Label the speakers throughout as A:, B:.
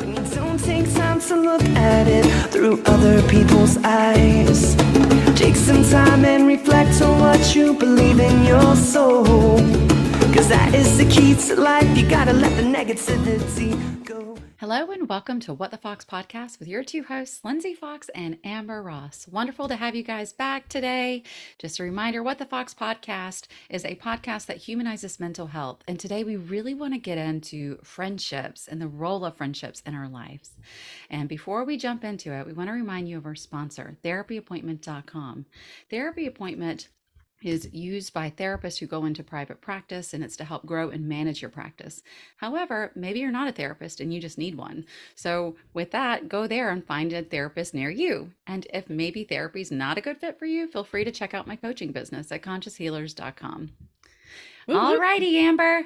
A: When you don't take time to look at it through other people's eyes. Take some time and reflect on what you believe in your soul. Cause that is the key to life. You gotta let the negativity go.
B: Hello and welcome to What the Fox podcast with your two hosts, Lindsey Fox and Amber Ross. Wonderful to have you guys back today. Just a reminder, What the Fox podcast is a podcast that humanizes mental health. And today we really want to get into friendships and the role of friendships in our lives. And before we jump into it, we want to remind you of our sponsor, therapyappointment.com. Therapy Appointment is used by therapists who go into private practice, and it's to help grow and manage your practice. However, maybe you're not a therapist and you just need one. So with that, go there and find a therapist near you. And if maybe therapy is not a good fit for you, feel free to check out my coaching business at conscioushealers.com. All righty, Amber.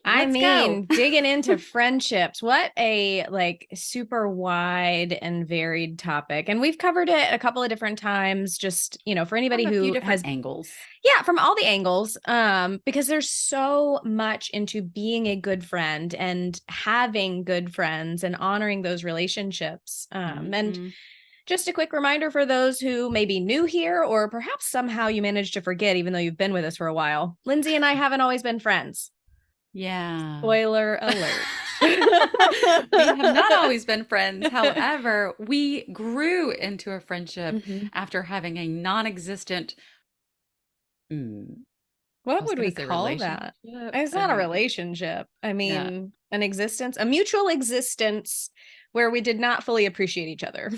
B: Let's go.
C: Digging into friendships, what a super wide and varied topic. And we've covered it a couple of different times, just, for anybody who has
B: angles.
C: Yeah, from all the angles, because there's so much into being a good friend and having good friends and honoring those relationships. And just a quick reminder for those who may be new here, or perhaps somehow you managed to forget, even though you've been with us for a while. Lindsey and I haven't always been friends.
B: Yeah.
C: Spoiler alert.
B: We have not always been friends. However, we grew into a friendship after having a non-existent.
C: What would we call that? It's not a relationship. I mean, an existence, a mutual existence where we did not fully appreciate each other.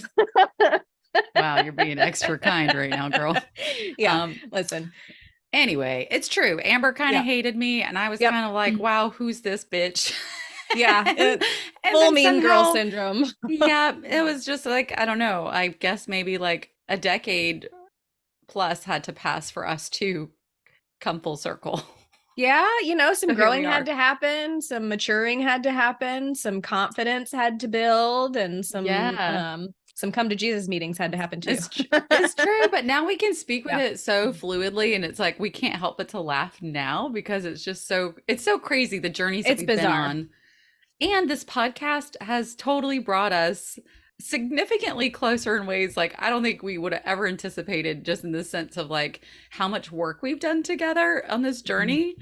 B: Wow, you're being extra kind right now, girl.
C: Yeah. Listen.
B: Anyway, it's true. Amber kind of hated me, and I was kind of like, wow, who's this bitch?
C: Yeah. Full mean girl syndrome.
B: Yeah. It was just like, I don't know. I guess maybe like a decade plus had to pass for us to come full circle.
C: Yeah. Some growing had to happen. Some maturing had to happen. Some confidence had to build, and some come to Jesus meetings had to happen too.
B: It's true, but now we can speak with it so fluidly, and it's like we can't help but to laugh now because it's just it's so crazy the journeys that we've been on. And this podcast has totally brought us significantly closer in ways like I don't think we would have ever anticipated, just in the sense of like how much work we've done together on this journey.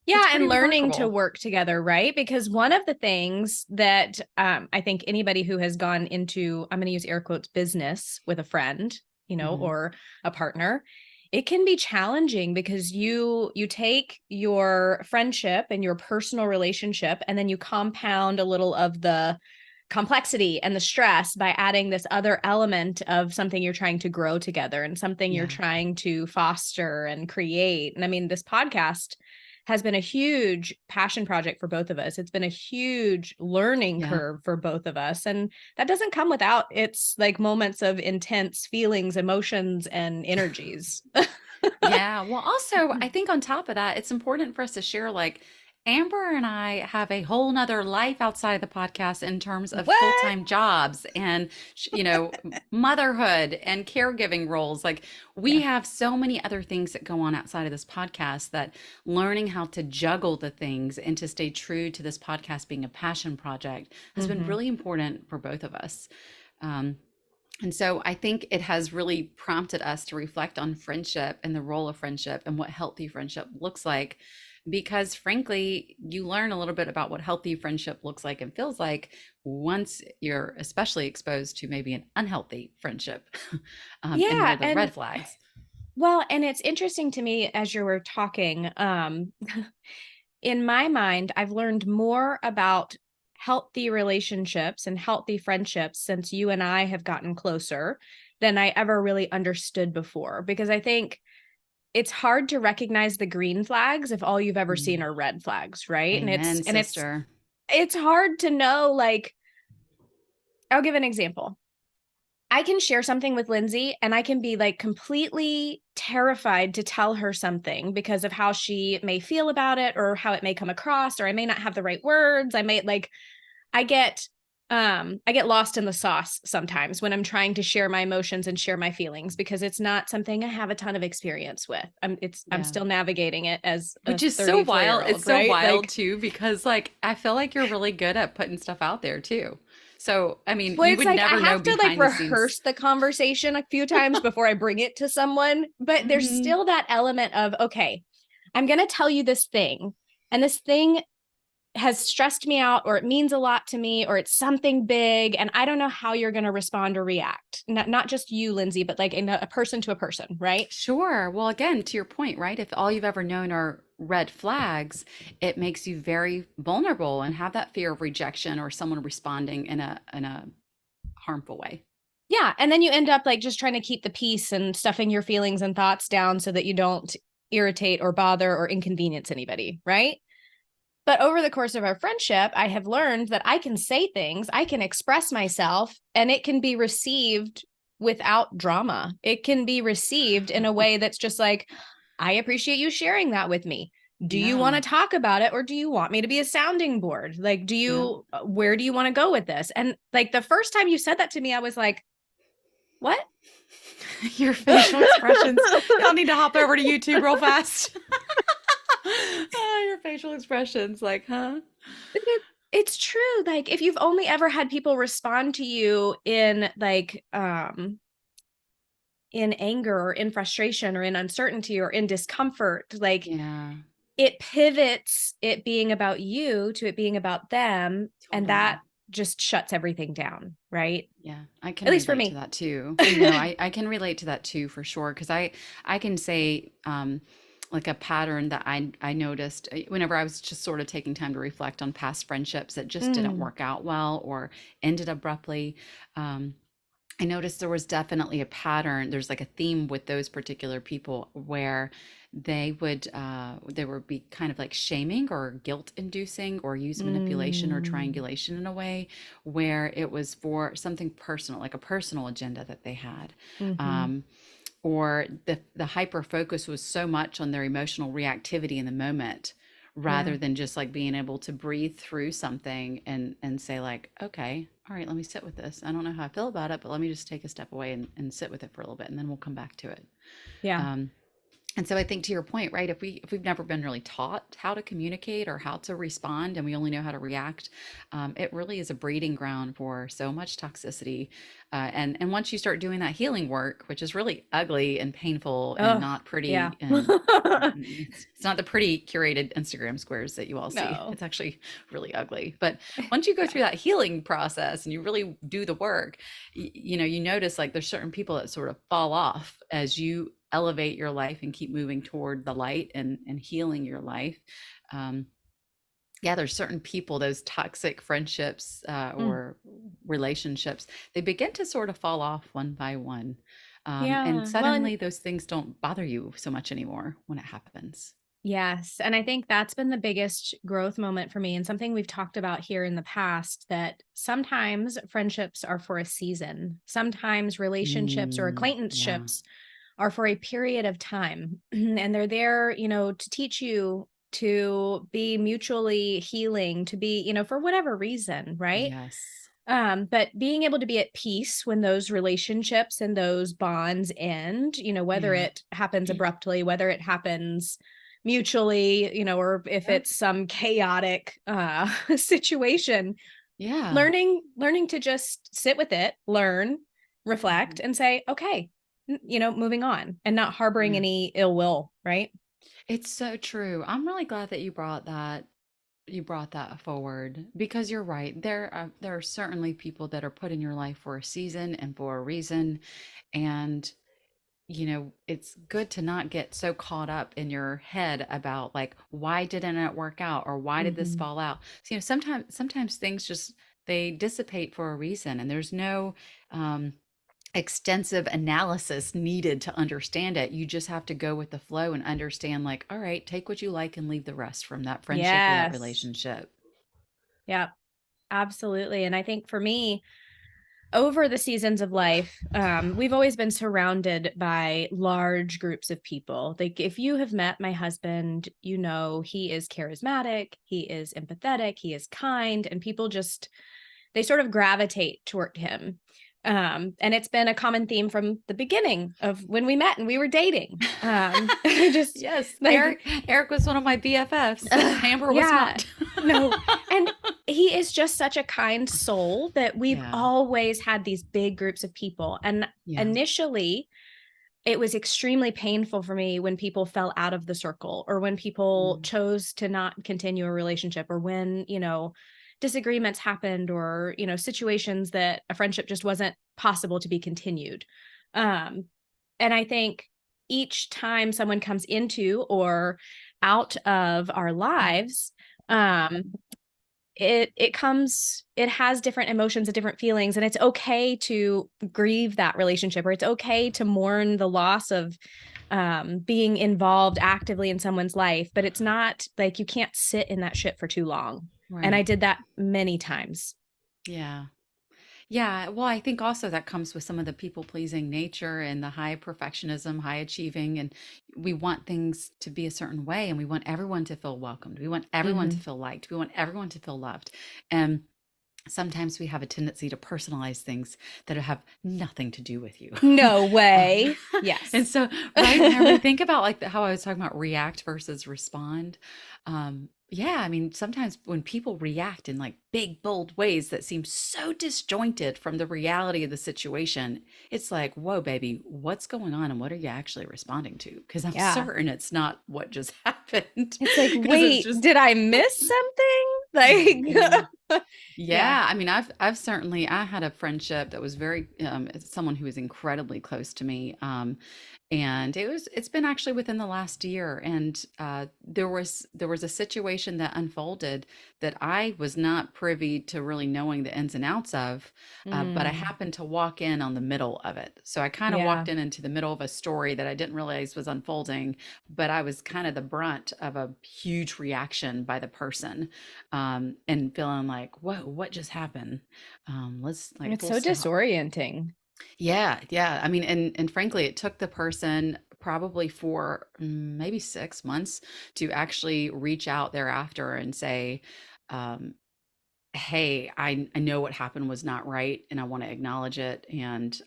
C: Yeah, and learning to work together, right? Because one of the things that I think anybody who has gone into, I'm going to use air quotes, business with a friend, or a partner, it can be challenging because you take your friendship and your personal relationship, and then you compound a little of the complexity and the stress by adding this other element of something you're trying to grow together and something you're trying to foster and create. And I mean, this podcast has been a huge passion project for both of us. It's been a huge learning curve for both of us. And that doesn't come without its like moments of intense feelings, emotions, and energies.
B: Yeah. Well, also, I think on top of that, it's important for us to share like Amber and I have a whole nother life outside of the podcast in terms of full-time jobs and, motherhood and caregiving roles. Like we have so many other things that go on outside of this podcast that learning how to juggle the things and to stay true to this podcast being a passion project has been really important for both of us. And so I think it has really prompted us to reflect on friendship and the role of friendship and what healthy friendship looks like. Because frankly, you learn a little bit about what healthy friendship looks like and feels like once you're especially exposed to maybe an unhealthy friendship. And the red flags.
C: Well, and it's interesting to me as you were talking, in my mind, I've learned more about healthy relationships and healthy friendships since you and I have gotten closer than I ever really understood before, because I think it's hard to recognize the green flags if all you've ever seen are red flags, right?
B: Amen,
C: it's hard to know, like, I'll give an example. I can share something with Lindsey and I can be like completely terrified to tell her something because of how she may feel about it or how it may come across, or I may not have the right words. I get I get lost in the sauce sometimes when I'm trying to share my emotions and share my feelings, because it's not something I have a ton of experience with. I'm
B: Yeah.
C: still navigating it as a
B: Which is so wild. It's
C: 34-year-old,
B: so
C: right?
B: wild
C: Like,
B: too, because like I feel like you're really good at putting stuff out there too. So, I mean,
C: well,
B: you
C: it's
B: would
C: like I
B: never know
C: have to like
B: behind the scenes.
C: rehearse the conversation a few times before I bring it to someone, but there's
B: Hmm.
C: still that element of, okay, I'm going to tell you this thing, and this thing has stressed me out, or it means a lot to me, or it's something big, and I don't know how you're going to respond or react. Not just you, Lindsay, but like a person to a person, right?
B: Sure. Well, again, to your point, right? If all you've ever known are red flags, it makes you very vulnerable and have that fear of rejection or someone responding in a harmful way.
C: Yeah. And then you end up like just trying to keep the peace and stuffing your feelings and thoughts down so that you don't irritate or bother or inconvenience anybody, right? But over the course of our friendship, I have learned that I can say things, I can express myself, and it can be received without drama. It can be received in a way that's just like, I appreciate you sharing that with me. Do you want to
B: Yeah.
C: talk about it, or do you want me to be a sounding board? Like,
B: Yeah.
C: where do you want to go with this? And like the first time you said that to me, I was like, what?
B: Your facial expressions. Y'all need to hop over to YouTube real fast. Your facial expressions, like, huh?
C: It's true. Like if you've only ever had people respond to you in like in anger or in frustration or in uncertainty or in discomfort, like
B: Yeah,
C: it pivots it being about you to it being about them, and that
B: totally.
C: just shuts everything down, right?
B: Yeah, I can
C: At least for
B: relate to
C: me.
B: that too. No, I can relate to that too for sure. Because I can say like a pattern that I noticed whenever I was just sort of taking time to reflect on past friendships that just didn't
C: Mm,
B: work out well or ended abruptly. Um, I noticed there was definitely a pattern. There's like a theme with those particular people where they would be kind of like shaming or guilt inducing or use manipulation or
C: mm,
B: triangulation in a way where it was for something personal, like a personal agenda that they had.
C: mm-hmm.
B: Um, or the hyper focus was so much on their emotional reactivity in the moment
C: Yeah.
B: rather than just like being able to breathe through something and say like, okay, all right, let me sit with this. I don't know how I feel about it, but let me just take a step away and sit with it for a little bit and then we'll come back to it.
C: Yeah.
B: um, and so I think to your point, right, if we've never been really taught how to communicate or how to respond and we only know how to react, it really is a breeding ground for so much toxicity. And once you start doing that healing work, which is really ugly and painful and
C: Oh,
B: not
C: yeah.
B: pretty, and it's not the pretty curated Instagram squares that you all see.
C: No.
B: It's actually really ugly. But once you go
C: Yeah.
B: through that healing process and you really do the work, you know, you notice like there's certain people that sort of fall off as you elevate your life and keep moving toward the light and healing your life. um, yeah, there's certain people, those toxic friendships
C: Mm.
B: or relationships, they begin to sort of fall off one by one. And
C: Yeah. Well, and
B: suddenly those things don't bother you so much anymore when it happens.
C: yes. And I think that's been the biggest growth moment for me, and something we've talked about here in the past, that sometimes friendships are for a season. Sometimes relationships or
B: Yeah.
C: acquaintanceships are for a period of time. And they're there, to teach you to be mutually healing, to be, for whatever reason, right?
B: Yes.
C: But being able to be at peace when those relationships and those bonds end, whether
B: Yeah.
C: it happens abruptly, whether it happens mutually, or if
B: Yeah.
C: it's some chaotic situation,
B: Yeah.
C: learning to just sit with it, learn, reflect,
B: Mhm.
C: and say, okay, moving on, and not harboring
B: Yeah.
C: any ill will, right?
B: It's so true. I'm really glad that you brought that forward because you're right. There are certainly people that are put in your life for a season and for a reason. And you know, it's good to not get so caught up in your head about like why didn't it work out or why did this
C: Hmm.
B: fall out. So, you know, sometimes things just they dissipate for a reason and there's no um extensive analysis needed to understand it. You just have to go with the flow and understand like, all right, take what you like and leave the rest from that friendship or that
C: Yes.
B: relationship.
C: Yeah, absolutely. And I think for me, over the seasons of life, we've always been surrounded by large groups of people. Like, if you have met my husband, he is charismatic, he is empathetic, he is kind, and people just they sort of gravitate toward him. And it's been a common theme from the beginning of when we met and we were dating. Just
B: Yes,
C: like
B: Eric was one of my BFFs. Amber was
C: yeah,
B: not.
C: no. And he is just such a kind soul that we've
B: Yeah.
C: always had these big groups of people. And
B: Yeah.
C: initially, it was extremely painful for me when people fell out of the circle or when people chose to not continue a relationship or when, disagreements happened or, situations that a friendship just wasn't possible to be continued. And I think each time someone comes into or out of our lives, it has different emotions and different feelings, and it's okay to grieve that relationship, or it's okay to mourn the loss of being involved actively in someone's life, but it's not like you can't sit in that shit for too long. And I
B: Right.
C: did that many times.
B: Yeah. Yeah. Well, I think also that comes with some of the people pleasing nature and the high perfectionism, high achieving. And we want things to be a certain way and we want everyone to feel welcomed. We want everyone to feel liked. We want everyone to feel loved. And sometimes we have a tendency to personalize things that have nothing to do with you.
C: No way.
B: And
C: Yes.
B: so, right, whenever we think about like how I was talking about react versus respond, yeah, I mean, sometimes when people react in like big, bold ways that seem so disjointed from the reality of the situation, it's like, whoa, baby, what's going on? And what are you actually responding to? Because I'm
C: Yeah.
B: certain it's not what just happened.
C: It's like,
B: 'Cause it's
C: wait,
B: just,
C: did I miss something?
B: yeah.
C: Like, yeah.
B: Yeah, I mean, I've certainly I had a friendship that was very someone who was incredibly close to me, and it's been actually within the last year, and there was a situation that unfolded that I was not privy to really knowing the ins and outs of, but I
C: Mm,
B: happened to walk in on the middle of it, so I kind of
C: yeah.
B: walked in into the middle of a story that I didn't realize was unfolding, but I was kind of the brunt of a huge reaction by the person and feeling like, whoa, what just happened? Let's like
C: It's
B: full
C: so
B: stop.
C: disorienting.
B: Yeah, yeah. I mean, and frankly, it took the person probably for maybe 6 months to actually reach out thereafter and say, um, hey, I know what happened was not right, and I want to acknowledge it, and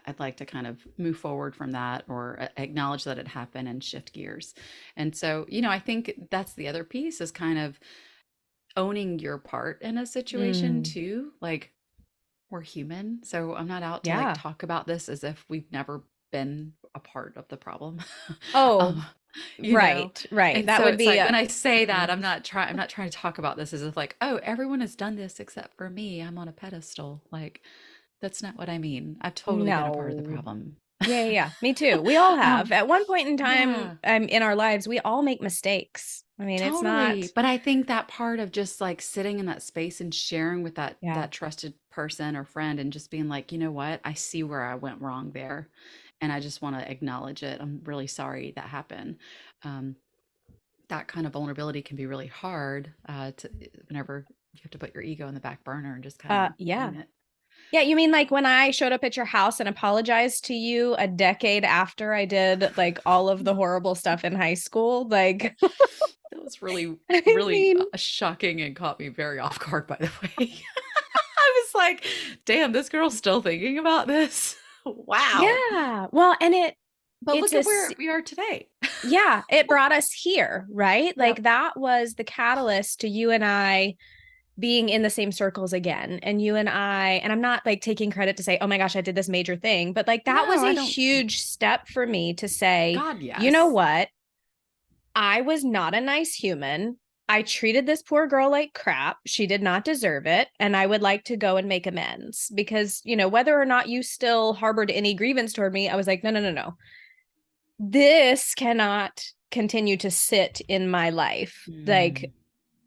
B: I'd like to kind of move forward from that or acknowledge that it happened and shift gears. And so, I think that's the other piece is kind of owning your part in a situation
C: Mm,
B: too. Like we're human, so I'm not out to like
C: yeah.
B: talk about this as if we've never been a part of the problem.
C: Oh,
B: um, you know,
C: right, right.
B: and
C: That
B: so
C: would
B: it's
C: be
B: like
C: a
B: when I say that,
C: mhm.
B: I'm not trying to talk about this as if like, oh, everyone has done this except for me. I'm on a pedestal. Like that's not what I mean. I've totally been a part of the
C: No.
B: problem.
C: Yeah, yeah, yeah. Me too. We all have.
B: um,
C: At one point in time,
B: yeah.
C: in our lives, we all make mistakes. I mean, it's
B: Totally.
C: not
B: But I think that part of just like sitting in that space and sharing with that
C: yeah.
B: that trusted person or friend and just being like, you know what? I see where I went wrong there. And I just want to acknowledge it. I'm really sorry that happened. Um, that kind of vulnerability can be really hard to whenever you have to put your ego in the back burner and just kind of
C: Yeah.
B: own it.
C: Yeah, you mean like when I showed up at your house and apologized to you a decade after I did like all of the horrible stuff in high school? Like,
B: That was really,
C: I
B: really
C: mean,
B: shocking and caught me very off guard, by the way. I was like, damn, this girl's still thinking about this. Wow.
C: yeah. Well, and
B: But
C: it's
B: look at where we are today.
C: yeah, it brought us here, right? Like
B: Yep.
C: that was the catalyst to you and I being in the same circles again. And you and and I'm not like taking credit to say, oh my gosh, I did this major thing, but like that was
B: No, I
C: a
B: don't.
C: huge step for me to say,
B: God,
C: you know
B: yes.
C: what? I was not a nice human. I treated this poor girl like crap. She did not deserve it. And I would like to go and make amends because, whether or not you still harbored any grievance toward me, I was like, no, no, no, no. This cannot continue to sit in my life. Like,
B: Mm,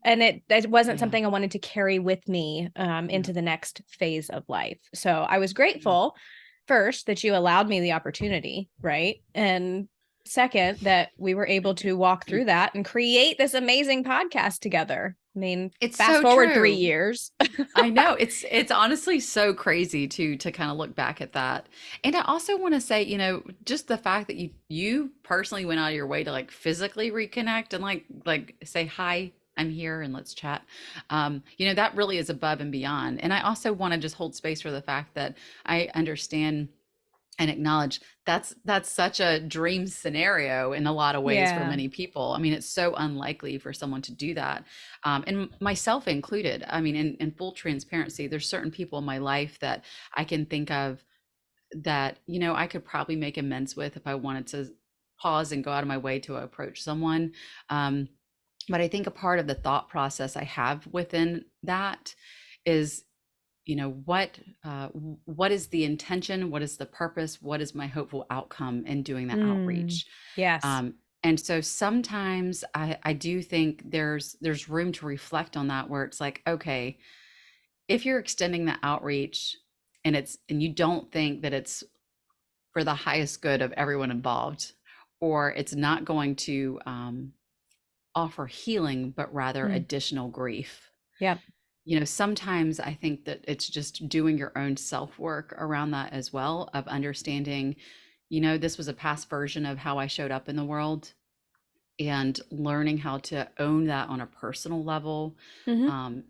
C: and it wasn't
B: yeah.
C: something I wanted to carry with me
B: Yeah.
C: into the next phase of life. So I was
B: Yeah.
C: grateful first that you allowed me the opportunity, right? And second that we were able to walk through that and create this amazing podcast together. I mean,
B: It's
C: fast
B: so
C: forward 3
B: true.
C: years.
B: I know it's honestly so crazy to kind of look back at that. And I also want to say, just the fact that you personally went out of your way to like physically reconnect and like say hi I'm here and let's chat. That really is above and beyond. And I also want to just hold space for the fact that I understand and acknowledge that's such a dream scenario in a lot of ways for
C: Yeah.
B: many people. I mean, it's so unlikely for someone to do that, and myself included. I mean, in full transparency, there's certain people in my life that I can think of that I could probably make amends with if I wanted to pause and go out of my way to approach someone. But I think a part of the thought process I have within that is, what is the intention, what is the purpose, what is my hopeful outcome in doing that outreach.
C: Yes.
B: And so sometimes I do think there's room to reflect on that, where it's like, okay, if you're extending the outreach and you don't think that it's for the highest good of everyone involved, or it's not going to offer healing but rather additional grief.
C: Yep.
B: Sometimes I think that it's just doing your own self-work around that as well, of understanding, this was a past version of how I showed up in the world, and learning how to own that on a personal level,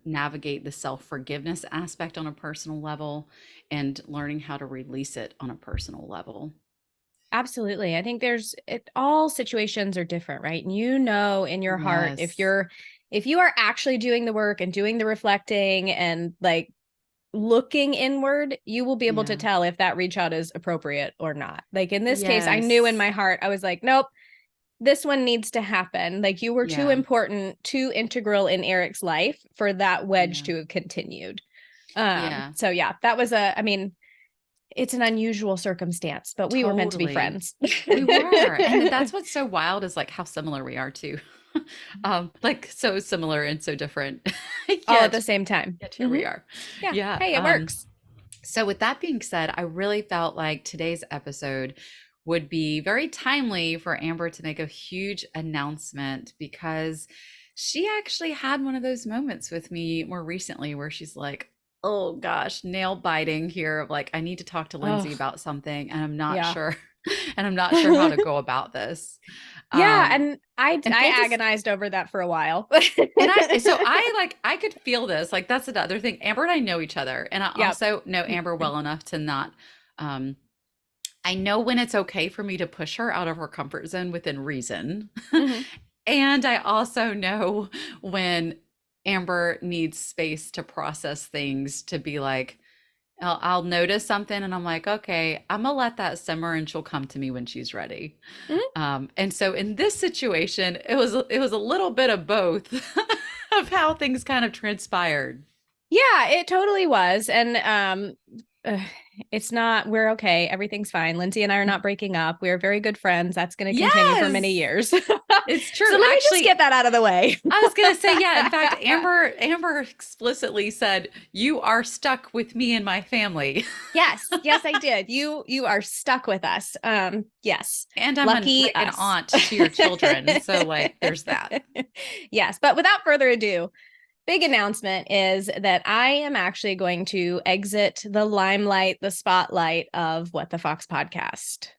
B: navigate the self-forgiveness aspect on a personal level, and learning how to release it on a personal level.
C: Absolutely. I think all situations are different, right? And in your heart,
B: Yes.
C: if you are actually doing the work and doing the reflecting and like looking inward, you will be able to
B: Yeah.
C: tell if that reach out is appropriate or not. Like in this case, I knew in
B: Yes.
C: my heart, I was like, nope, this one needs to happen. Like you were too
B: Yeah.
C: important, too integral in Eric's life for that wedge
B: Yeah.
C: to have continued.
B: Yeah.
C: So yeah, it's an unusual circumstance, but we were meant to be
B: Totally.
C: friends.
B: We were. And that's what's so wild, is like how similar we are too. Like so similar and so different.
C: All at the
B: Yet,
C: same time.
B: yet here we are.
C: Yeah.
B: Yeah.
C: Hey, it works.
B: So with that being said, I really felt like today's episode would be very timely for Amber to make a huge announcement, because she actually had one of those moments with me more recently where she's like, oh gosh, nail biting here of like, I need to talk to Lindsey
C: Oh,
B: about something and I'm not
C: yeah.
B: sure and I'm not sure how to go about this.
C: Yeah,
B: Um
C: and I
B: and
C: I
B: full dis-
C: agonized over that for a while.
B: and I could feel this. Like, that's another thing. Amber and I know each other, and I
C: Yep.
B: also know Amber well enough to not um I know when it's okay for me to push her out of her comfort zone within reason.
C: Mhm.
B: And I also know when Amber needs space to process things, to be like, I'll notice something and I'm like, okay, I'm gonna let that simmer and she'll come to me when she's ready.
C: Mhm.
B: And so in this situation, it was a little bit of both of how things kind of transpired.
C: Yeah, it totally was. And uh, we're okay. Everything's fine. Lindsey and I are not breaking up. We are very good friends. That's going to continue for many
B: Yes,
C: years. So
B: it's true.
C: let me just
B: Actually,
C: get that out of the way.
B: I was gonna say, yeah. In fact, Amber explicitly said, "You are stuck with me and my family."
C: Yes, I did. You are stuck with us. Yes.
B: And I'm
C: Lucky
B: like an
C: us.
B: aunt to your children, so like, there's that.
C: Yes, but without further ado, big announcement is that I am actually going to exit the limelight, the spotlight of What the Fox podcast.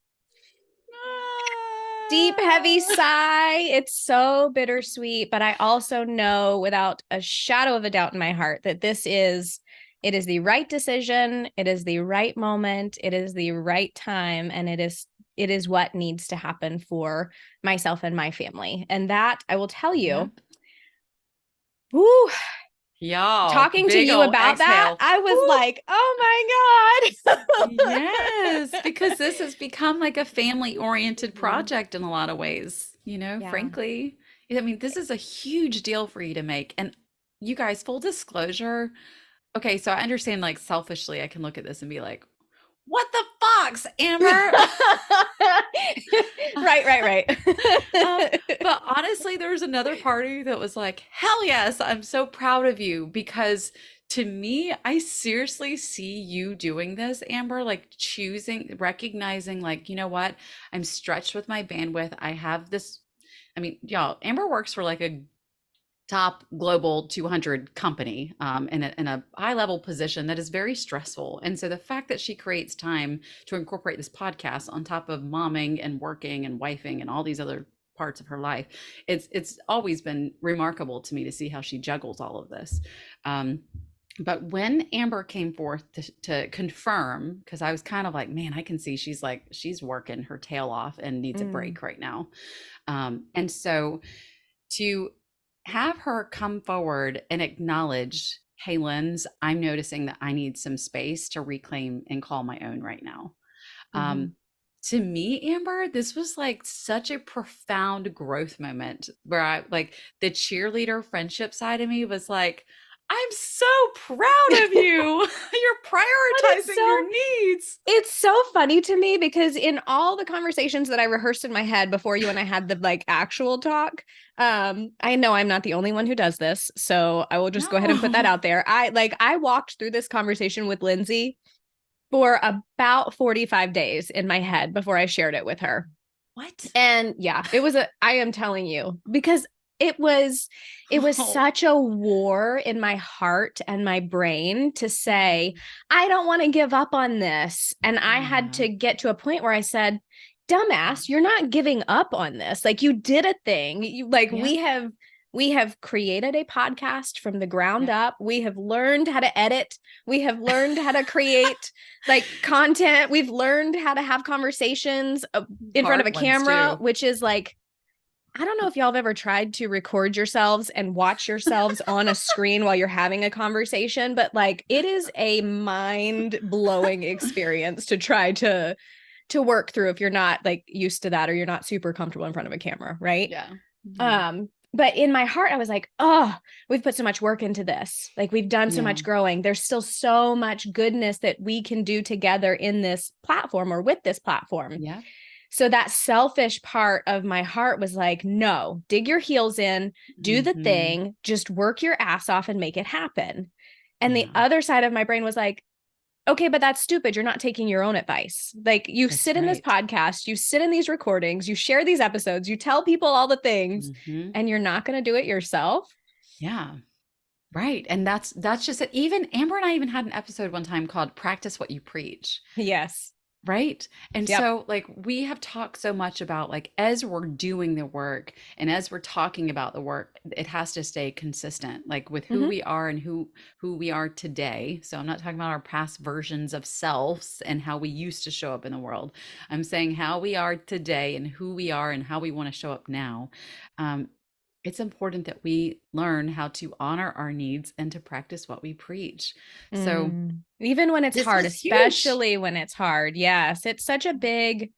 C: Deep, heavy sigh. It's so bittersweet, but I also know without a shadow of a doubt in my heart that it is the right decision. It is the right moment. It is the right time. And it is what needs to happen for myself and my family. And that I will tell you,
B: Yep.
C: whoo,
B: Y'all,
C: talking to
B: big
C: you
B: old
C: about that,
B: exhale.
C: I was
B: Woo.
C: like, oh my God.
B: Yes, because this has become like a family-oriented project in a lot of ways,
C: Yeah.
B: frankly. I mean, this is a huge deal for you to make. And you guys, full disclosure, okay, so I understand, like, selfishly, I can look at this and be like, what the fox, Amber?
C: Right.
B: But honestly, there was another party that was like, hell yes, I'm so proud of you, because to me, I seriously see you doing this, Amber, like recognizing, like, you know what? I'm stretched with my bandwidth. I have this. I mean, y'all, Amber works for like a top global 200 company, in a high level position that is very stressful. And so the fact that she creates time to incorporate this podcast on top of momming and working and wifing and all these other parts of her life. It's always been remarkable to me to see how she juggles all of this. But when Amber came forth to confirm, because I was kind of like, man, I can see she's working her tail off and needs a break right now. And so to have her come forward and acknowledge, hey, Linz, I'm noticing that I need some space to reclaim and call my own right now. To me, Amber, this was like such a profound growth moment where I like the cheerleader friendship side of me was like, I'm so proud of you. You're prioritizing your needs.
C: It's so funny to me because in all the conversations that I rehearsed in my head before you and I had the like actual talk, I know I'm not the only one who does this. So I will just go ahead and put that out there. I walked through this conversation with Lindsey for about 45 days in my head before I shared it with her.
B: What?
C: And yeah, I am telling you, because it was such a war in my heart and my brain to say, I don't want to give up on this. And I had to get to a point where I said, dumbass, you're not giving up on this. Like you did a thing. We have created a podcast from the ground up. We have learned how to edit. We have learned how to create like content. We've learned how to have conversations in front of a camera, which is like, I don't know if y'all have ever tried to record yourselves and watch yourselves on a screen while you're having a conversation, but like it is a mind-blowing experience to try to work through if you're not like used to that or you're not super comfortable in front of a camera, right?
B: Yeah.
C: But in my heart, I was like, oh, we've put so much work into this. Like we've done so much growing. There's still so much goodness that we can do together in this platform or with this platform.
B: Yeah.
C: So that selfish part of my heart was like, no, dig your heels in, do the thing, just work your ass off and make it happen. And the other side of my brain was like, okay, but that's stupid. You're not taking your own advice. Like you sit in this podcast, you sit in these recordings, you share these episodes, you tell people all the things and you're not going to do it yourself.
B: Yeah. Right. And that's just it. Even Amber and I even had an episode one time called Practice What You Preach.
C: Yes.
B: Right. And so like we have talked so much about like as we're doing the work and as we're talking about the work, it has to stay consistent, like with who we are and who we are today. So I'm not talking about our past versions of selves and how we used to show up in the world. I'm saying how we are today and who we are and how we want to show up now. It's important that we learn how to honor our needs and to practice what we preach. So
C: even when it's hard, especially when it's hard. Yes. It's such a big,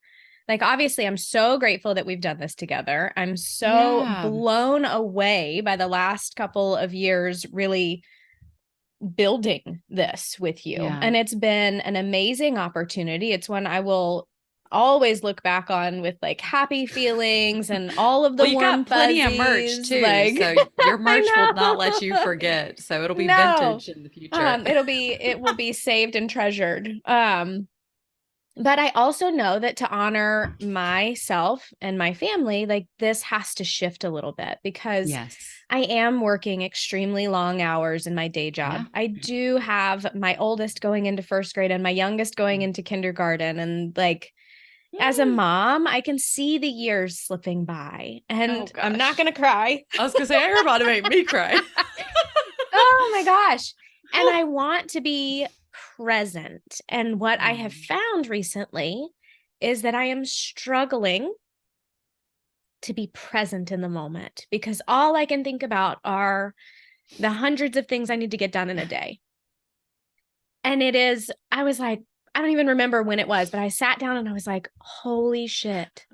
C: like, obviously I'm so grateful that we've done this together. I'm so blown away by the last couple of years, really building this with you. And it's been an amazing opportunity. It's one I will always look back on with like happy feelings and all of the
B: you got plenty of merch too, like, so your merch will not let you forget, so it'll be vintage in the future.
C: It will be saved and treasured. But I also know that to honor myself and my family, like this has to shift a little bit because I am working extremely long hours in my day job. I do have my oldest going into first grade and my youngest going into kindergarten, and like as a mom, I can see the years slipping by, and I'm not going to cry.
B: I was going to say, you're about to make me cry.
C: Oh my gosh. And I want to be present. And what I have found recently is that I am struggling to be present in the moment because all I can think about are the hundreds of things I need to get done in a day. And I was like, I don't even remember when it was, but I sat down and I was like, holy shit.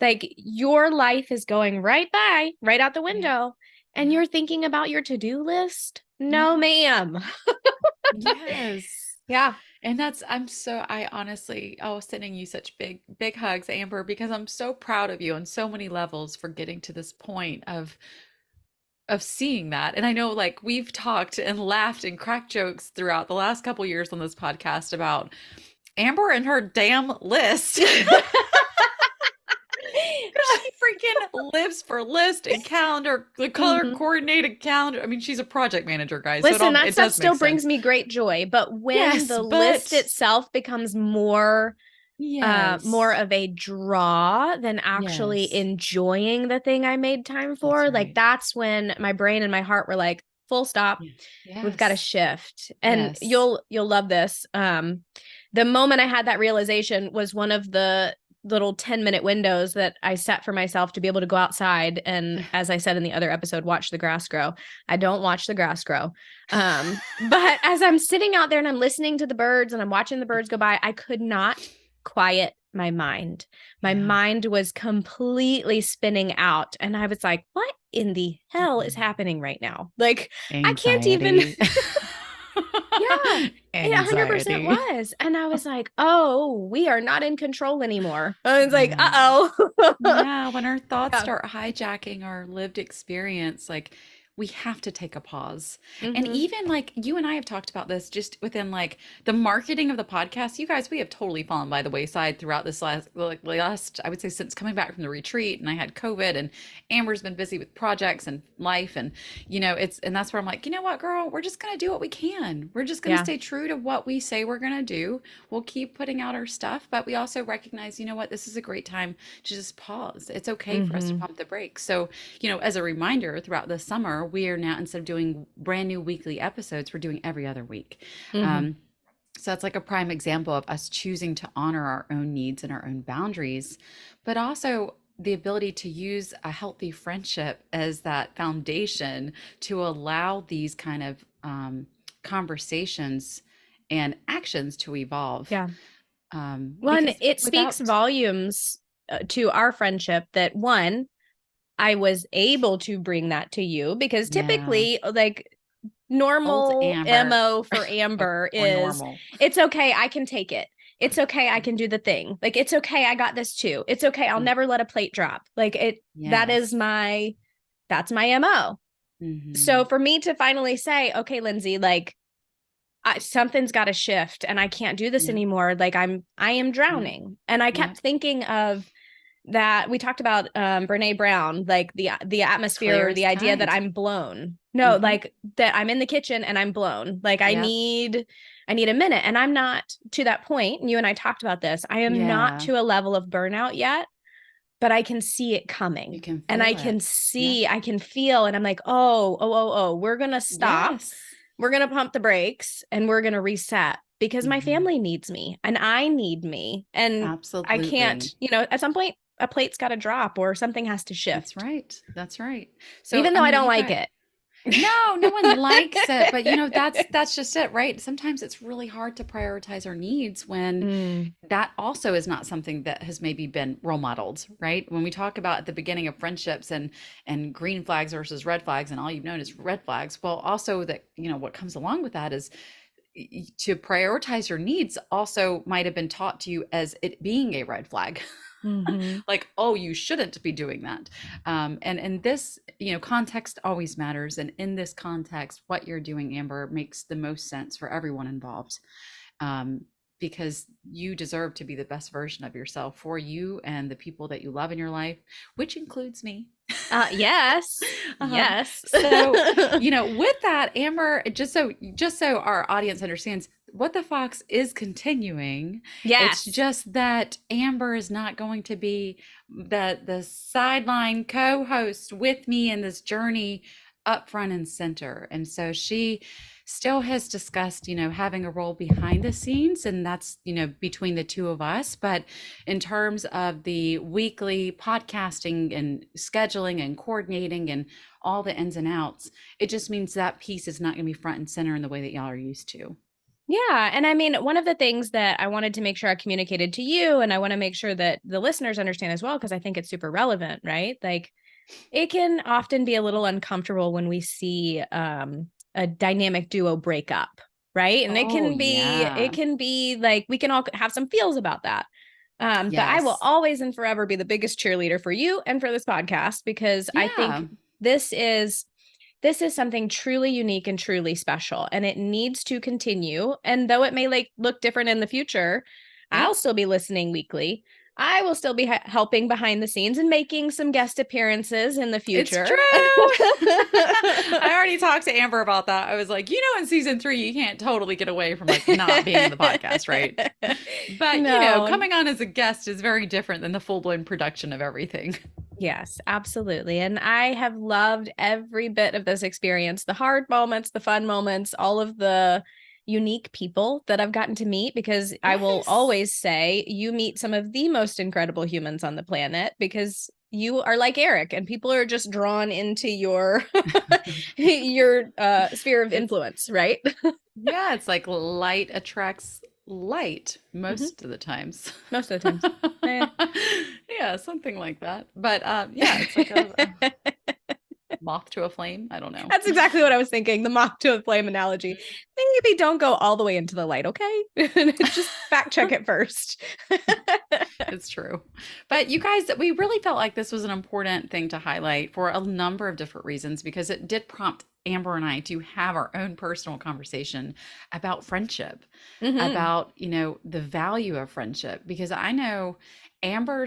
C: Like your life is going right out the window and you're thinking about your to-do list? No, ma'am.
B: Yes.
C: Yeah.
B: And I honestly, sending you such big hugs, Amber, because I'm so proud of you on so many levels for getting to this point of seeing that. And I know like we've talked and laughed and cracked jokes throughout the last couple years on this podcast about Amber and her damn list. She freaking lives for list and calendar, the color coordinated calendar. I mean, she's a project manager, guys.
C: Listen, so that stuff still brings me great joy. But when the list itself becomes more more
B: Yes.
C: of a draw than actually
B: Yes.
C: enjoying the thing I made time
B: That's
C: for. Like
B: right.
C: that's when my brain and my heart were like, full stop.
B: Yeah.
C: We've got to
B: Yes.
C: shift. And
B: Yes.
C: you'll love this. The moment I had that realization was one of the little 10-minute windows that I set for myself to be able to go outside and, as I said in the other episode, watch the grass grow. I don't watch the grass grow. But as I'm sitting out there and I'm listening to the birds and I'm watching the birds go by, I could not quiet my mind. My
B: Yeah.
C: mind was completely spinning out. And I was like, what in the hell is
B: Mhm.
C: happening right now? Like, I can't even.
B: Anxiety.
C: Yeah, it 100%
B: Anxiety.
C: was. And I was like, oh, we are not in control anymore. I was like,
B: Yeah.
C: uh-oh.
B: Yeah, when our thoughts
C: Yeah.
B: start hijacking our lived experience, like we have to take a pause. And
C: Mm-hmm.
B: even like you and I have talked about this just within like the marketing of the podcast. You guys, we have totally fallen by the wayside throughout this last, I would say since coming back from the retreat, and I had COVID, and Amber's been busy with projects and life, and and that's where I'm like, you know what, girl, we're just gonna do what we can. We're just gonna
C: Yeah.
B: stay true to what we say we're gonna do. We'll keep putting out our stuff, but we also recognize, you know what, this is a great time to just pause. It's okay for us to
C: Mm-hmm.
B: pump the brakes. So, as a reminder, throughout the summer, we are now, instead of doing brand new weekly episodes, we're doing every other week.
C: Mm-hmm.
B: So that's like a prime example of us choosing to honor our own needs and our own boundaries, but also the ability to use a healthy friendship as that foundation to allow these kind of conversations and actions to evolve.
C: Yeah. Well, and
B: Because
C: it speaks
B: without,
C: volumes to our friendship that one, I was able to bring that to you because
B: yeah,
C: typically, like,
B: old
C: normal
B: Amber
C: MO for Amber
B: or
C: is
B: normal.
C: it's okay, I can take it. It's okay, I can do the thing. Like it's okay, I got this too. It's okay, I'll
B: Yeah.
C: never let a plate drop. Like
B: Yes.
C: that's my MO. So
B: Hmm.
C: for me to finally say, okay, Lindsey, like something's got to shift and I can't do this
B: Yeah.
C: anymore. Like I am
B: Yeah.
C: drowning. And I
B: Yeah.
C: kept thinking of that we talked about Brene Brown, like the
B: Clear
C: atmosphere,
B: as
C: the idea that
B: tide.
C: I'm blown. No,
B: Hmm.
C: like that I'm in the kitchen and I'm blown. Like
B: Yep.
C: I need a minute. And I'm not to that point. And you and I talked about this. I am not
B: Yeah.
C: to a level of burnout yet, but I can see it
B: You
C: coming.
B: can
C: And I
B: feel
C: can
B: it. Yep.
C: see, I can feel, and I'm like, oh, we're gonna stop.
B: Yes.
C: We're gonna pump the brakes and we're gonna reset because my
B: Hmm.
C: family needs me and I need me. And I can't,
B: Absolutely.
C: at some point a plate's got to drop or something has to
B: That's
C: shift,
B: right. That's right. So,
C: even
B: I
C: though I
B: mean,
C: don't
B: you
C: like
B: got
C: it.
B: no one likes it, but that's just it, right? Sometimes it's really hard to prioritize our needs when
C: Mm,
B: that also is not something that has maybe been role modeled, right? When we talk about at the beginning of friendships and green flags versus red flags, and all you've known is red flags, well, also that, what comes along with that is to prioritize your needs also might have been taught to you as it being a red flag.
C: mhm.
B: Like, oh, you shouldn't be doing that. And this, context always matters. And in this context, what you're doing, Amber, makes the most sense for everyone involved. Um, because you deserve to be the best version of yourself for you and the people that you love in your life, which includes me.
C: Yes.
B: um,
C: Yes.
B: so, with that, Amber, just so our audience understands, What the Fox is continuing. It's
C: Yes.
B: just that Amber is not going to be the sideline co-host with me in this journey up front and center. And so she still has discussed, having a role behind the scenes, and that's, between the two of us. But in terms of the weekly podcasting and scheduling and coordinating and all the ins and outs, it just means that piece is not going to be front and center in the way that y'all are used to.
C: Yeah. And I mean, one of the things that I wanted to make sure I communicated to you, and I want to make sure that the listeners understand as well, because I think it's super relevant, right? Like, it can often be a little uncomfortable when we see a dynamic duo break up, right? And
B: Oh,
C: it
B: yeah.
C: can be like we can all have some feels about that. But I will
B: Yes.
C: always and forever be the biggest cheerleader for you and for this podcast because I
B: Yeah.
C: think this is this is something truly unique and truly special, and it needs to continue. And though it may look different in the future,
B: Yep.
C: I'll still be listening weekly. I will still be helping behind the scenes and making some guest appearances in the future.
B: It's true. I already talked to Amber about that. I was like, in season 3, you can't totally get away from like not being in the podcast, right? But
C: No.
B: coming on as a guest is very different than the full-blown production of everything.
C: Yes, absolutely. And I have loved every bit of this experience, the hard moments, the fun moments, all of the unique people that I've gotten to meet, because I will always say you meet some of the most incredible humans on the planet, because you are like Eric and people are just drawn into your your sphere of influence, right?
B: Yeah, it's like light attracts light most of the times.
C: Most of the times.
B: Yeah, something like that. But yeah, it's like a moth to a flame. I don't know.
C: That's exactly what I was thinking. The moth to a flame analogy. Maybe don't go all the way into the light, okay? Just fact check it first.
B: It's true. But you guys, we really felt like this was an important thing to highlight for a number of different reasons, because it did prompt Amber and I to have our own personal conversation about friendship, about, the value of friendship, because I know Amber,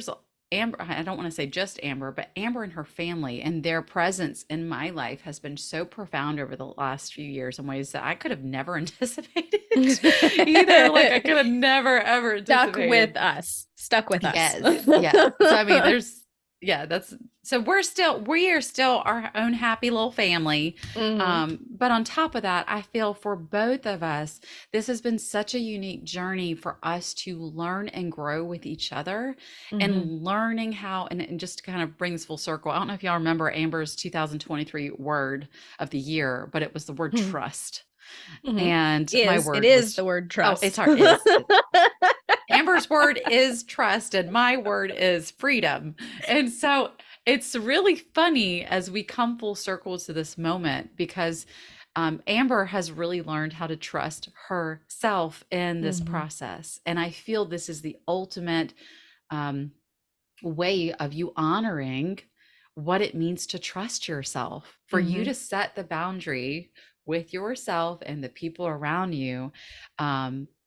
B: I don't want to say just Amber, but Amber and her family and their presence in my life has been so profound over the last few years in ways that I could have never anticipated either. Like I could have never, ever anticipated.
C: Stuck with us.
B: Yes. Yeah. So, I mean, we are still our own happy little family. But on top of that, I feel for both of us, this has been such a unique journey for us to learn and grow with each other, and learning how, and just to kind of bring this full circle. I don't know if y'all remember Amber's 2023 word of the year, but it was the word trust. And my word
C: is the word trust.
B: Oh, it's hard. Amber's word is trust, and my word is freedom. And so it's really funny as we come full circle to this moment, because Amber has really learned how to trust herself in this process. And I feel this is the ultimate way of you honoring what it means to trust yourself, for you to set the boundary with yourself and the people around you.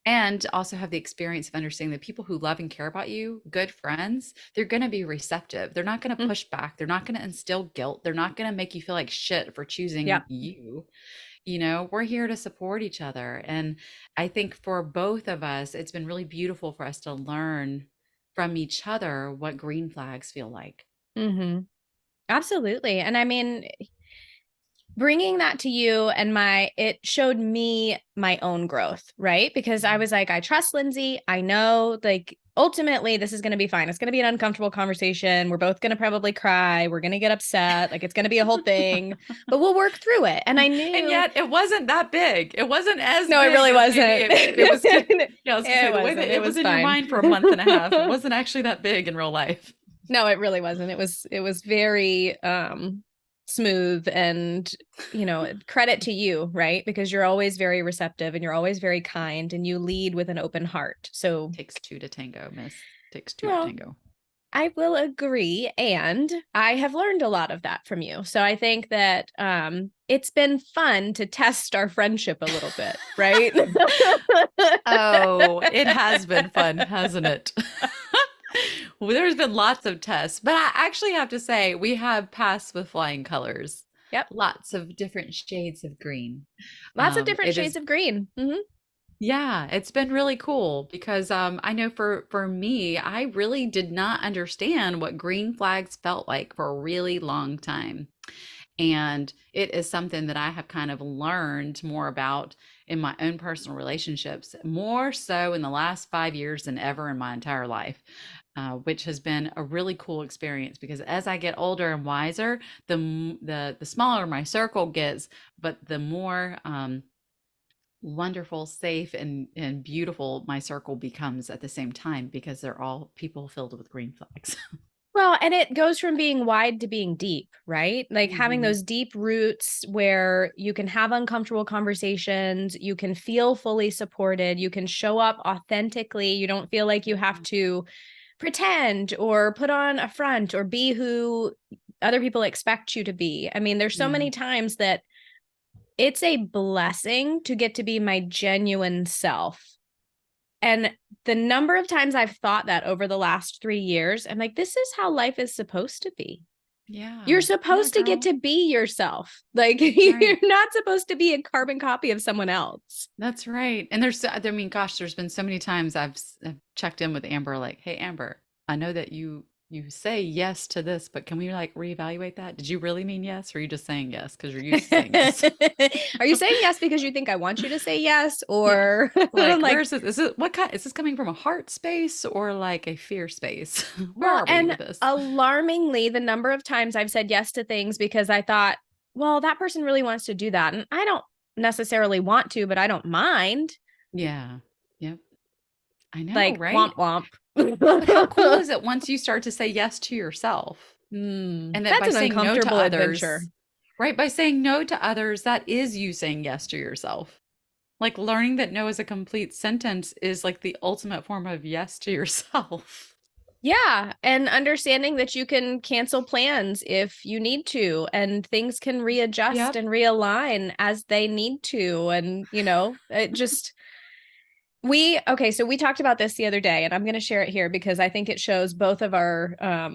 B: And also have the experience of understanding the people who love and care about you, good friends, they're going to be receptive. They're not going to push back. They're not going to instill guilt. They're not going to make you feel like shit for choosing you. We're here to support each other. And I think for both of us, it's been really beautiful for us to learn from each other what green flags feel like.
C: Absolutely. And I mean, bringing that to you and it showed me my own growth, right? Because I was like, I trust Lindsey. I know, like, ultimately this is going to be fine. It's going to be an uncomfortable conversation. We're both going to probably cry. We're going to get upset. Like, it's going to be a whole thing, but we'll work through it. And I knew.
B: And yet it wasn't that big. It wasn't as
C: No,
B: big.
C: It really wasn't.
B: It was, it was in your mind for a month and a half. It wasn't actually that big in real life.
C: No, it really wasn't. It was very, smooth, and credit to you, right? Because you're always very receptive and you're always very kind and you lead with an open heart. So
B: takes two to tango, miss. Takes two to tango.
C: I will agree, and I have learned a lot of that from you. So I think that it's been fun to test our friendship a little bit, right?
B: Oh, it has been fun, hasn't it? Well, there's been lots of tests, but I actually have to say we have passed with flying colors.
C: Yep.
B: Lots of different shades of green.
C: Lots of different shades of green.
B: Yeah, it's been really cool, because I know for me, I really did not understand what green flags felt like for a really long time. And it is something that I have kind of learned more about in my own personal relationships, more so in the last 5 years than ever in my entire life, which has been a really cool experience, because as I get older and wiser, the smaller my circle gets, but the more wonderful, safe, and beautiful my circle becomes at the same time, because they're all people filled with green flags.
C: Well, and it goes from being wide to being deep, right? Like having those deep roots where you can have uncomfortable conversations, you can feel fully supported, you can show up authentically. You don't feel like you have to pretend or put on a front or be who other people expect you to be. I mean, there's so many times that it's a blessing to get to be my genuine self And the number of times I've thought that over the last 3 years, I'm like, this is how life is supposed to be.
B: Yeah.
C: You're supposed to get to be yourself. Like you're not supposed to be a carbon copy of someone else.
B: That's right. And there's been so many times I've checked in with Amber, like, hey, Amber, I know that you say yes to this, but can we like reevaluate that? Did you really mean yes? Or are you just saying yes because you're used to saying yes?
C: Are you saying yes because you think I want you to say yes? Or
B: like where is this? Is it what kind? Is this coming from a heart space or like a fear space? Where are we with this?
C: Alarmingly, the number of times I've said yes to things because I thought, well, that person really wants to do that. And I don't necessarily want to, but I don't mind.
B: Yeah. Yep. I know,
C: like,
B: right?
C: Womp womp.
B: But how cool is it once you start to say yes to yourself? And that
C: that's
B: by
C: an
B: saying no to others,
C: adventure.
B: Right? By saying no to others, that is you saying yes to yourself. Like learning that no is a complete sentence is like the ultimate form of yes to yourself.
C: Yeah. And understanding that you can cancel plans if you need to, and things can readjust and realign as they need to. And, it just, so we talked about this the other day, and I'm going to share it here because I think it shows both of our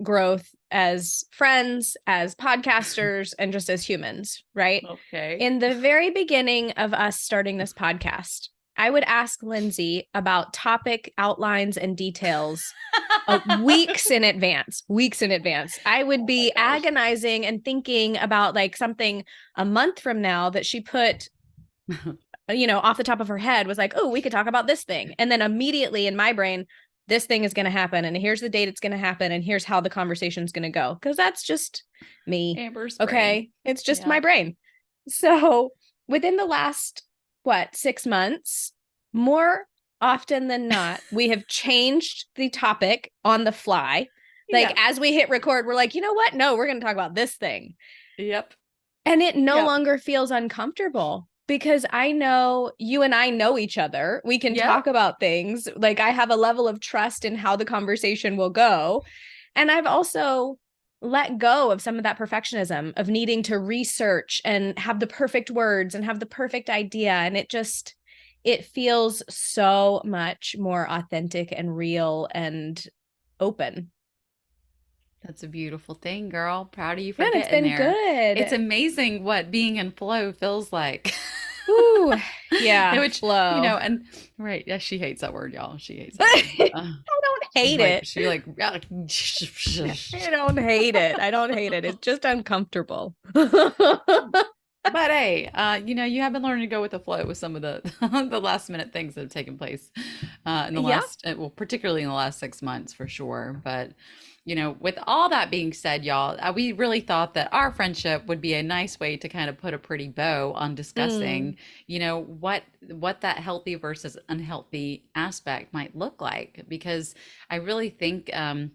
C: growth as friends, as podcasters, and just as humans, right?
B: Okay.
C: In the very beginning of us starting this podcast, I would ask Lindsey about topic outlines and details weeks in advance. I would be agonizing and thinking about like something a month from now that she put off the top of her head, was like, oh, we could talk about this thing. And then immediately in my brain, this thing is going to happen. And here's the date it's going to happen. And here's how the conversation is going to go. Because that's just me.
B: Amber's
C: okay.
B: Brain.
C: It's just my brain. So within the last, 6 months, more often than not, we have changed the topic on the fly. Like as we hit record, we're like, you know what? No, we're going to talk about this thing.
B: Yep.
C: And it no longer feels uncomfortable. Because I know you and I know each other. We can talk about things. Like I have a level of trust in how the conversation will go. And I've also let go of some of that perfectionism of needing to research and have the perfect words and have the perfect idea. And it feels so much more authentic and real and open.
B: That's a beautiful thing, girl. Proud of you for
C: Man,
B: getting there.
C: It's been good.
B: It's amazing what being in flow feels like.
C: Ooh, yeah.
B: Which,
C: flow.
B: And right. Yeah, she hates that word, y'all. She hates that word.
C: I don't hate it.
B: She like,
C: I don't hate it. I don't hate it. It's just uncomfortable.
B: But hey, you have been learning to go with the flow with some of the the last minute things that have taken place in the last, particularly in the last 6 months for sure. But with all that being said, y'all, we really thought that our friendship would be a nice way to kind of put a pretty bow on discussing, what that healthy versus unhealthy aspect might look like. Because I really think, when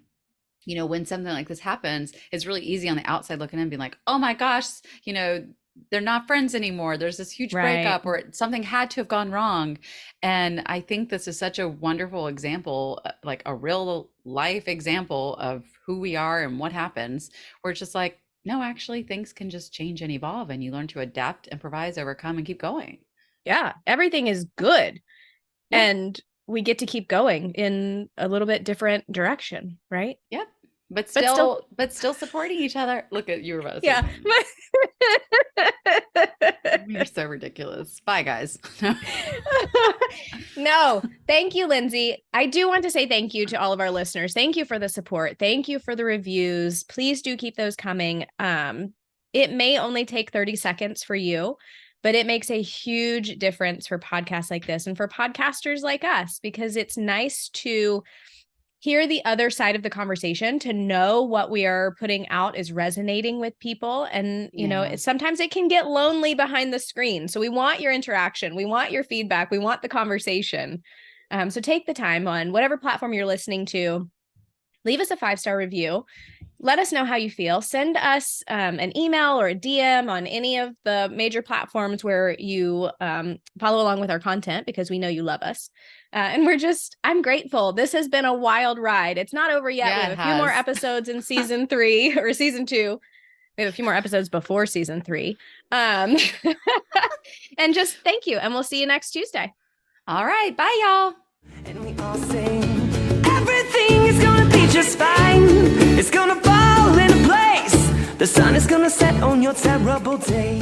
B: something like this happens, it's really easy on the outside looking in, being like, oh my gosh, they're not friends anymore. There's this huge breakup, or something had to have gone wrong. And I think this is such a wonderful example, like a real life example of who we are and what happens, where it's just like, no, actually things can just change and evolve, and you learn to adapt, improvise, overcome, and keep going.
C: Yeah. Everything is good. Yeah. And we get to keep going in a little bit different direction. Right.
B: Yep. But still supporting each other. Look at you were about to say.
C: Yeah.
B: You're so ridiculous. Bye, guys.
C: No, thank you, Lindsey. I do want to say thank you to all of our listeners. Thank you for the support. Thank you for the reviews. Please do keep those coming. It may only take 30 seconds for you, but it makes a huge difference for podcasts like this and for podcasters like us, because it's nice to hear the other side of the conversation, to know what we are putting out is resonating with people. And, sometimes it can get lonely behind the screen. So we want your interaction. We want your feedback. We want the conversation. So take the time on whatever platform you're listening to. Leave us a 5-star review. Let us know how you feel. Send us an email or a DM on any of the major platforms where you follow along with our content, because we know you love us. And I'm grateful. This has been a wild ride. It's not over yet. We have a few more episodes in season 3 or season 2. We have a few more episodes before season 3. And just thank you. And we'll see you next Tuesday.
B: All right. Bye, y'all.
A: And we all sing, everything is gonna be just fine. It's gonna fall into place. The sun is gonna set on your terrible day.